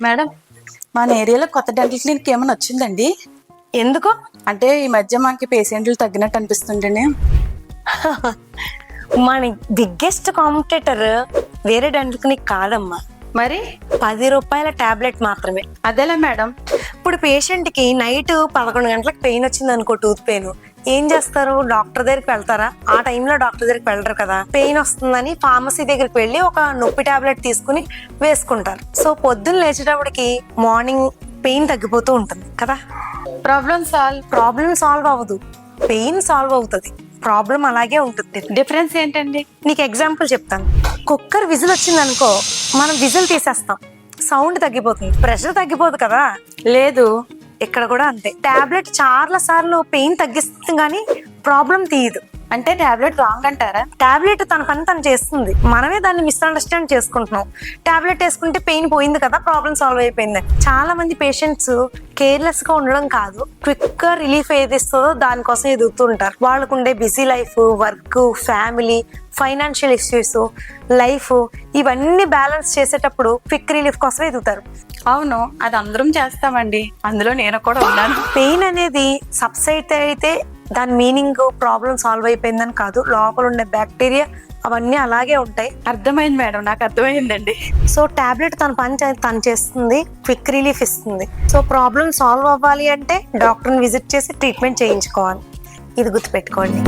Madam, మన ఏరియాలో కొత్త డెంటల్ క్లినిక్ ఏమైనా వచ్చిందండి? ఎందుకు? అంటే ఈ మధ్య మనకి పేషెంట్లు తగ్గినట్టు అనిపిస్తుంటేనే. మన బిగ్గెస్ట్ కాంపిటేటర్ వేరే డెంటల్ క్లినిక్ కాదమ్మా, మరి 10 రూపాయల టాబ్లెట్ మాత్రమే. అదేలే మేడం. ఇప్పుడు పేషెంట్కి నైట్ 11 గంటలకు పెయిన్ వచ్చింది అనుకో, టూత్ పెయిన్, ఏం చేస్తారు? డాక్టర్ దగ్గరికి వెళ్తారా? ఆ టైంలో డాక్టర్ దగ్గరికి వెళ్ళరు కదా. పెయిన్ వస్తుందని ఫార్మసీ దగ్గరికి వెళ్ళి ఒక నొప్పి టాబ్లెట్ తీసుకుని వేసుకుంటారు. సో పొద్దున్న లేచేటప్పటికి మార్నింగ్ పెయిన్ తగ్గిపోతూ ఉంటుంది కదా. ప్రాబ్లం సాల్వ్ అవ్వదు, పెయిన్ సాల్వ్ అవుతుంది. ప్రాబ్లం అలాగే ఉంటుంది. డిఫరెన్స్ ఏంటండి? నీకు ఎగ్జాంపుల్ చెప్తాను. కుక్కర్ విజిల్ వచ్చింది అనుకో, మనం విజిల్ తీసేస్తాం, సౌండ్ తగ్గిపోతుంది, ప్రెషర్ తగ్గిపోదు కదా. లేదు. ఇక్కడ కూడా అంతే. టాబ్లెట్ చాలా సార్లు పెయిన్ తగ్గిస్తుంది కానీ ప్రాబ్లం తీయదు. అంటే టాబ్లెట్ రాంగ్ అంటారా? టాబ్లెట్ తన పని తను చేస్తుంది, మనమే దాన్ని మిస్అండర్స్టాండ్ చేసుకుంటున్నాం. టాబ్లెట్ వేసుకుంటే పెయిన్ పోయింది కదా, ప్రాబ్లం సాల్వ్ అయిపోయింది. చాలా మంది పేషెంట్స్ కేర్లెస్ గా ఉండడం కాదు, క్విక్ గా రిలీఫ్ ఏది ఇస్తుందో దానికోసం ఎదుగుతూ ఉంటారు. వాళ్ళకుండే busy life, work, family, financial issues, life, ఇవన్నీ బ్యాలెన్స్ చేసేటప్పుడు క్విక్ రిలీఫ్ కోసం ఎదుగుతారు. అవును, అది అందరం చేస్తామండి, అందులో నేను కూడా ఉన్నాను. పెయిన్ అనేది సబ్సైడ్ అయితే దాని మీనింగ్ ప్రాబ్లం సాల్వ్ అయిపోయిందని కాదు, లోపల ఉండే బ్యాక్టీరియా అవన్నీ అలాగే ఉంటాయి. అర్థమైంది మేడం, నాకు అర్థమైందండి. సో టాబ్లెట్ తన పని తను చేస్తుంది, క్విక్ రిలీఫ్ ఇస్తుంది. సో ప్రాబ్లం సాల్వ్ అవ్వాలి అంటే డాక్టర్ని విజిట్ చేసి ట్రీట్మెంట్ చేయించుకోవాలి. ఇది గుర్తుపెట్టుకోండి.